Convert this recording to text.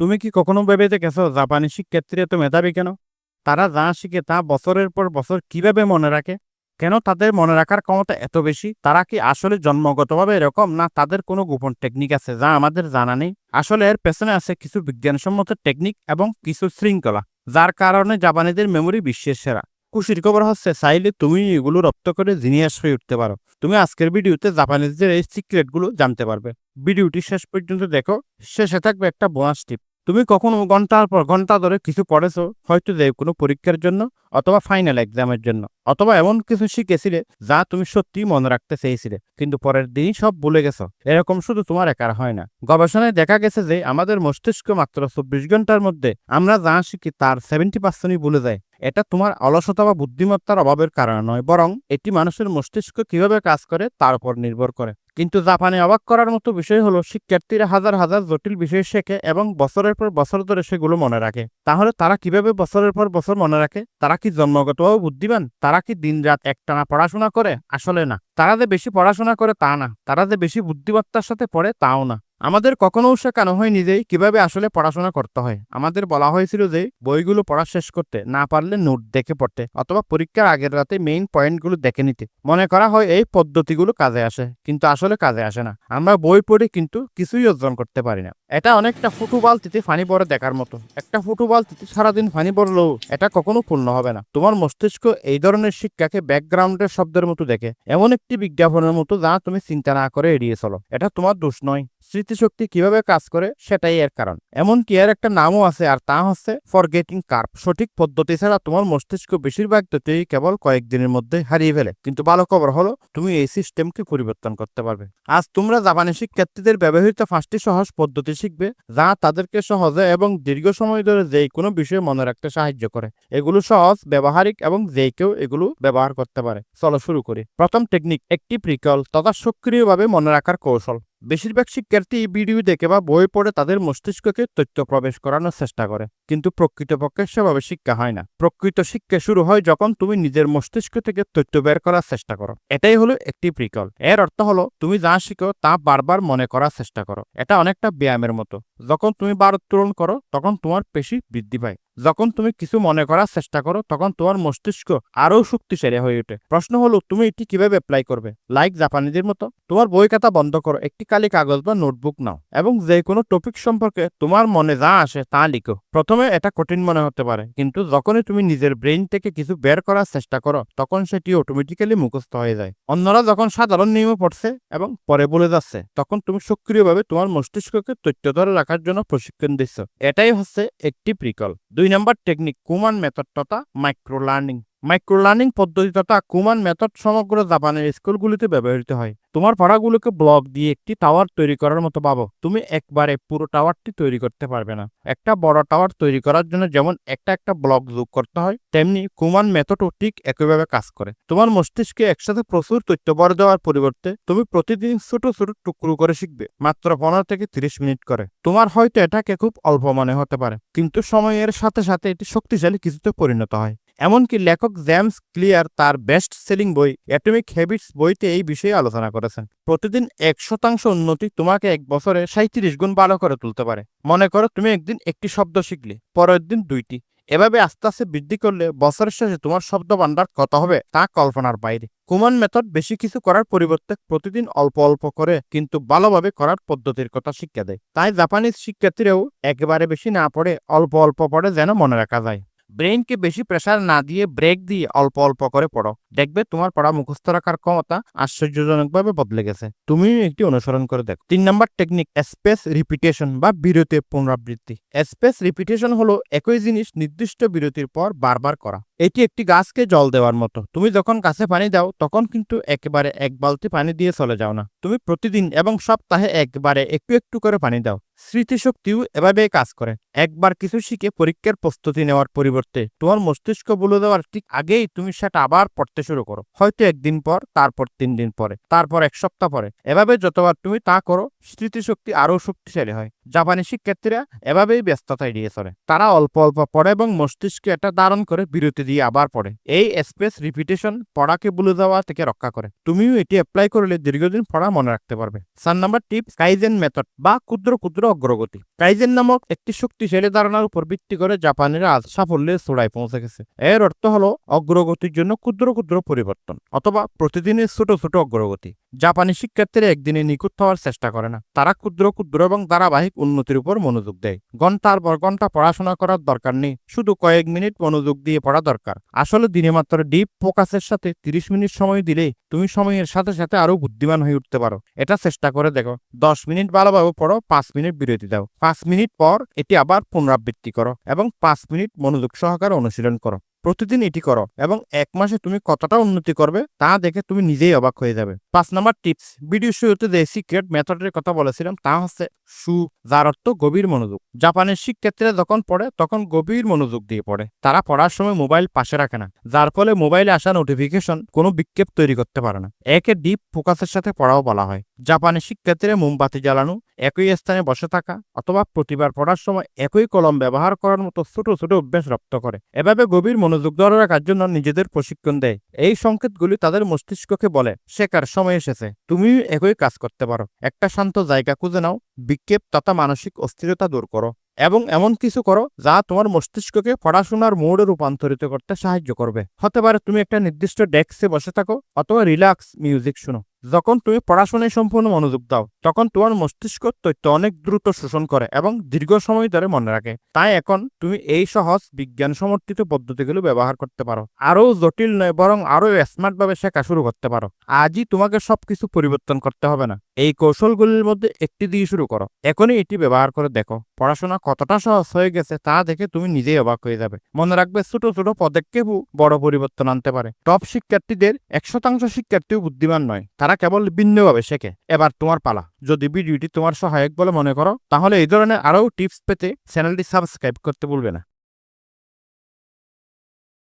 তুমি কি কখনো ভেবে দেখেছো জাপানি শিক্ষার্থীরা এত মেধাবী কেন? তারা যা শিখে তা বছরের পর বছর কিভাবে মনে রাখে? কেন তাদের মনে রাখার ক্ষমতা এত বেশি? তারা কি আসলে জন্মগতভাবে এরকম, না তাদের কোনো গোপন টেকনিক আছে যা আমাদের জানা নেই? আসলে এর পেছনে আছে কিছু বিজ্ঞানসম্মত টেকনিক এবং কিছু শৃঙ্খলা, যার কারণে জাপানিদের মেমোরি বিশ্বের সেরা। খুশির খবর হচ্ছে, চাইলে তুমি এগুলো রপ্ত করে জিনিয়াস হয়ে উঠতে পারো। তুমি আজকের ভিডিওতে জাপানিজদের এই সিক্রেটগুলো জানতে পারবে। ভিডিওটি শেষ পর্যন্ত দেখো, শেষে থাকবে একটা বোনাস টিপ। তুমি কখনো ঘন্টার পর ঘন্টা ধরে কিছু পড়েছো, হয়তো যে কোনো পরীক্ষার জন্য, অথবা ফাইনাল এক্সামের জন্য, অথবা এমন কিছু শিখেছিলে যা তুমি সত্যিই মনে রাখতে চেয়েছিলে, কিন্তু পরের দিনই সব ভুলে গেছো। এরকম শুধু তোমার একার হয় না। গবেষণায় দেখা গেছে যে আমাদের মস্তিষ্ক মাত্র 24 ঘন্টার মধ্যে আমরা যা শিখি তার 70% ভুলে যায়। এটা তোমার অলসতা বা বুদ্ধিমত্তার অভাবের কারণে নয়, বরং এটি মানুষের মস্তিষ্ক কিভাবে কাজ করে তার উপর নির্ভর করে। কিন্তু জাপানে অবাক করার মতো বিষয় হলো, শিক্ষার্থীরা হাজার হাজার জটিল বিষয় শেখে এবং বছরের পর বছর ধরে সেগুলো মনে রাখে। তাহলে তারা কিভাবে বছরের পর বছর মনে রাখে? তারা কি জন্মগতভাবে বুদ্ধিমান? তারা কি দিনরাত একটানা পড়াশোনা করে? আসলে না। তারা যে বেশি পড়াশোনা করে তা না, তারা যে বেশি বুদ্ধিমত্তার সাথে পড়ে তাও না। আমাদের কখনোও শেখানো হয় নিজেই কিভাবে আসলে পড়াশোনা করতে হয়। আমাদের বলা হয়েছিল যে বইগুলো পড়া শেষ করতে, না পারলে নোট দেখে পড়তে, অথবা পরীক্ষার আগের রাতে মেইন পয়েন্টগুলো দেখে নিতে। মনে করা হয় এই পদ্ধতিগুলো কাজে আসে, কিন্তু আসলে কাজে আসে না। আমরা বই পড়ে কিন্তু কিছুই অর্জন করতে পারি না। এটা অনেকটা ফুটু বালতিতে পানি ভরে দেখার মতো। একটা ফুটু বালতিতে সারাদিন পানি ভরলেও এটা কখনো পূর্ণ হবে না। তোমার মস্তিষ্ক এই ধরনের শিক্ষাকে ব্যাকগ্রাউন্ডের শব্দের মতো দেখে, এমন একটি বিজ্ঞাপনের মতো যা তুমি চিন্তা না করে এড়িয়ে চলো। এটা তোমার দোষ নয়। স্মৃতিশক্তি কিভাবে কাজ করে সেটাই এর কারণ। এমনকি এর একটা নামও আছে, আর তা হচ্ছে ফরগেটিং কার্ভ। সঠিক পদ্ধতি ছাড়া তোমার মস্তিষ্ক বেশিরভাগ তথ্যই কেবল কয়েকদিনের মধ্যে হারিয়ে ফেলে। কিন্তু ভালো খবর হলো, তুমি এই সিস্টেমকে পরিবর্তন করতে পারবে। আজ তোমরা জাপানি শিক্ষার্থীদের ব্যবহৃত 5টি সহজ পদ্ধতি শিখবে, যা তাদেরকে সহজে এবং দীর্ঘ সময় ধরে যে কোনো বিষয় মনে রাখতে সাহায্য করে। এগুলো সহজ, ব্যবহারিক এবং যে কেউ এগুলো ব্যবহার করতে পারে। চলো শুরু করি। প্রথম টেকনিক, একটি প্রিকল তথা সক্রিয়ভাবে মনে রাখার কৌশল। বেশিরভাগ শিক্ষার্থী এই ভিডিও দেখে বা বই পড়ে তাদের মস্তিষ্ককে তথ্য প্রবেশ করানোর চেষ্টা করে, কিন্তু প্রকৃতপক্ষে সেভাবে শিক্ষা হয় না। প্রকৃত শিক্ষা শুরু হয় যখন তুমি নিজের মস্তিষ্ক থেকে তথ্য বের করার চেষ্টা করো। এটাই হলো একটি প্রিকল। এর অর্থ হলো তুমি যা শিখো তা বারবার মনে করার চেষ্টা করো। এটা অনেকটা ব্যায়ামের মতো। যখন তুমি বার উত্তোলন করো তখন তোমার পেশি বৃদ্ধি পায়। যখন তুমি কিছু মনে করার চেষ্টা করো তখন তোমার মস্তিষ্ক আরো শক্তিশালী হয়ে ওঠে। প্রশ্ন হলো, তুমি এটি কিভাবে অ্যাপ্লাই করবে? লাইক জাপানিদের মতো তোমার বই খাতা বন্ধ করো, একটি কালি কাগজ বা নোটবুক নাও এবং যে কোনো টপিক সম্পর্কে তোমার মনে যা আসে তা লিখো। প্রথমে এটা কঠিন মনে হতে পারে, কিন্তু যখনই তুমি নিজের ব্রেইন থেকে কিছু বের করার চেষ্টা করো তখন সেটি অটোমেটিক্যালি মুখস্থ হয়ে যায়। অন্যরা যখন সাধারণ নিয়মে পড়ছে এবং পরে বলে যাচ্ছে, তখন তুমি সক্রিয়ভাবে তোমার মস্তিষ্ককে তথ্য ধরে রাখার জন্য প্রশিক্ষণ দিচ্ছ। এটাই হচ্ছে একটি প্রিকল। 2 নম্বর টেকনিক, কুমান মেথড তথা মাইক্রো লার্নিং। মাইক্রো লার্নিং পদ্ধতি তথা কুমান মেথড সমগ্র জাপানের স্কুলগুলিতে ব্যবহৃত হয়। তোমার পড়াগুলোকে ব্লক দিয়ে একটি টাওয়ার তৈরি করার মতো ভাবো। তুমি একবারে পুরো টাওয়ারটি তৈরি করতে পারবে না। একটা বড় টাওয়ার তৈরি করার জন্য যেমন একটা একটা ব্লক যোগ করতে হয়, তেমনি কুমান মেথডও ঠিক একইভাবে কাজ করে। তোমার মস্তিষ্কে একসাথে প্রচুর তথ্য ভরে দেওয়ার পরিবর্তে তুমি প্রতিদিন ছোট ছোট টুকরো করে শিখবে, মাত্র 15 থেকে 30 মিনিট করে। তোমার হয়তো এটাকে খুব অল্প মনে হতে পারে, কিন্তু সময়ের সাথে সাথে এটি শক্তিশালী কিছুতে পরিণত হয়। এমনকি লেখক জেমস ক্লিয়ার তার বেস্ট সেলিং বই অ্যাটমিক হ্যাবিটস বইতে এই বিষয়ে আলোচনা করেছেন। প্রতিদিন 1% উন্নতি তোমাকে 1 বছরে 37 গুণ ভালো করে তুলতে পারে। মনে করো তুমি একদিন একটি শব্দ শিখলে, পরের দিন 2টি। এভাবে আস্তে আস্তে বৃদ্ধি করলে বছরের শেষে তোমার শব্দ ভান্ডার কত হবে তা কল্পনার বাইরে। কুমান মেথড বেশি কিছু করার পরিবর্তে প্রতিদিন অল্প অল্প করে কিন্তু ভালোভাবে করার পদ্ধতির কথা শিক্ষা দেয়। তাই জাপানিজ শিক্ষার্থীরাও একেবারে বেশি না পড়ে অল্প অল্প পড়ে যেন মনে রাখা যায়। ব্রেইনকে বেশি প্রেসার না দিয়ে ব্রেক দিয়ে অল্প অল্প করে পড়ো। দেখবে তোমার পড়া মুখস্থ রাখার ক্ষমতা আশ্চর্যজনকভাবে বদলে গেছে। তুমিও একটি অনুসরণ করে দেখো। 3 নম্বর টেকনিক, স্পেস রিপিটেশন বা বিরতির পুনরাবৃত্তি। স্পেস রিপিটেশন হলো একই জিনিস নির্দিষ্ট বিরতির পর বারবার করা। এটি একটি গাছকে জল দেওয়ার মতো। তুমি যখন গাছে পানি দাও তখন কিন্তু একেবারে এক বালতি পানি দিয়ে চলে যাও না। তুমি প্রতিদিন এবং সপ্তাহে একবারে একটু একটু করে পানি দাও। স্মৃতিশক্তিও এভাবেই কাজ করে। একবার কিছু শিখে পরীক্ষার প্রস্তুতি নেওয়ার পরিবর্তে তোমার মস্তিষ্ক বলে দেওয়ার ঠিক আগেই তুমি সেটা আবার পড়তে করতে শুরু করো। হয়তো একদিন পর, তারপর 3 দিন পরে, তারপর 1 সপ্তাহ পরে। এভাবে যতবার তুমি তা করো, স্মৃতিশক্তি আরও শক্তিশালী হয়। জাপানি শিক্ষার্থীরা এভাবেই ব্যস্ততা এড়িয়ে চলে। তারা অল্প অল্প পড়ে এবং মস্তিষ্কে এটা ধারণ করে বিরতি দিয়ে আবার পড়ে। এই স্পেস রিপিটেশন পড়াকে ভুলে যাওয়া থেকে রক্ষা করে। তুমিও এটি অ্যাপ্লাই করলে দীর্ঘদিন পড়া মনে রাখতে পারবে। 4 নম্বর টিপস, কাইজেন মেথড বা ক্ষুদ্র ক্ষুদ্র অগ্রগতি। কাইজেন নামক একটি শক্তিশালী ধারণার উপর ভিত্তি করে জাপানিরা আজ সাফল্যের চূড়ায় পৌঁছে গেছে। এর অর্থ হলো অগ্রগতির জন্য ক্ষুদ্র ক্ষুদ্র পরিবর্তন অথবা প্রতিদিনের ছোট ছোট অগ্রগতি। জাপানি শিক্ষার্থীরা একদিনে নিখুঁত হওয়ার চেষ্টা করে না, তারা ক্ষুদ্র ক্ষুদ্র এবং ধারাবাহিক উন্নতির উপর মনোযোগ দেয়। ঘন্টার পর ঘন্টা পড়াশোনা করার দরকার নেই, শুধু কয়েক মিনিট মনোযোগ দিয়ে পড়া দরকার। আসলে দিনে মাত্র ডিপ ফোকাসের সাথে 30 মিনিট সময় দিলেই তুমি সময়ের সাথে সাথে আরো বুদ্ধিমান হয়ে উঠতে পারো। এটা চেষ্টা করে দেখো। 10 মিনিট ভালোভাবে পড়ো, 5 মিনিট বিরতি দাও, 5 মিনিট পর এটি আবার পুনরাবৃত্তি করো এবং 5 মিনিট মনোযোগ সহকারে অনুশীলন করো। প্রতিদিন এটি করো এবং 1 মাসে তুমি কতটা উন্নতি করবে তা দেখে তুমি নিজেই অবাক হয়ে যাবে। 5 নম্বর টিপস, ভিডিও শুরুতে যে সিক্রেট মেথডের কথা বলেছিলাম তা হচ্ছে সু, যার অর্থ গভীর মনোযোগ। জাপানের শিক্ষার্থীরা যখন পড়ে তখন গভীর মনোযোগ দিয়ে পড়ে। তারা পড়ার সময় মোবাইল পাশে রাখে না, যার ফলে মোবাইলে আসা নোটিফিকেশন কোনো বিক্ষেপ তৈরি করতে পারে না। একে ডিপ ফোকাসের সাথে পড়াও বলা হয়। জাপানের শিক্ষার্থীরা মোমবাতি জ্বালানো, একই স্থানে বসে থাকা অথবা প্রতিবার পড়ার সময় একই কলম ব্যবহার করার মতো ছোট ছোট অভ্যাস রপ্ত করে। এভাবে গভীর মনোযোগ ধরে রাখার জন্য নিজেদের প্রশিক্ষণ দেয়। এই সংকেতগুলি তাদের মস্তিষ্ককে বলে শেখার সময় এসেছে। তুমিও একই কাজ করতে পারো। একটা শান্ত জায়গা খুঁজে নাও, বিক্ষেপ তথা মানসিক অস্থিরতা দূর করো এবং এমন কিছু করো যা তোমার মস্তিষ্ককে পড়াশোনার মোডে রূপান্তরিত করতে সাহায্য করবে। হতে পারে তুমি একটা নির্দিষ্ট ডেস্কে বসে থাকো অথবা রিল্যাক্স মিউজিক শুনো। যখন তুমি পড়াশোনায় সম্পূর্ণ মনোযোগ দাও তখন তোমার মস্তিষ্ক তথ্য অনেক দ্রুত শোষণ করে এবং দীর্ঘ সময় ধরে মনে রাখে। তাই এখন তুমি এই সহজ বিজ্ঞান সমর্থিত পদ্ধতিগুলো ব্যবহার করতে পারো। আরও জটিল নয়, বরং আরও স্মার্ট ভাবে শেখা শুরু করতে পারো। আজই তোমাকে সবকিছু পরিবর্তন করতে হবে না, এই কৌশলগুলির মধ্যে একটি দিয়ে শুরু করো। এখনই এটি ব্যবহার করে দেখো, পড়াশোনা কতটা সহজ হয়ে গেছে তা দেখে তুমি নিজেই অবাক হয়ে যাবে। মনে রাখবে, ছোট ছোট পদক্ষেপও বড় পরিবর্তন আনতে পারে। টপ শিক্ষার্থীদের 1% শিক্ষার্থীও বুদ্ধিমান নয়, তারা কেবল ভিন্নভাবে শেখে। এবার তোমার পালা। যদি ভিডিওটি তোমার সহায়ক বলে মনে করো তাহলে এই ধরনের আরও টিপস পেতে চ্যানেলটি সাবস্ক্রাইব করতে ভুলবে না।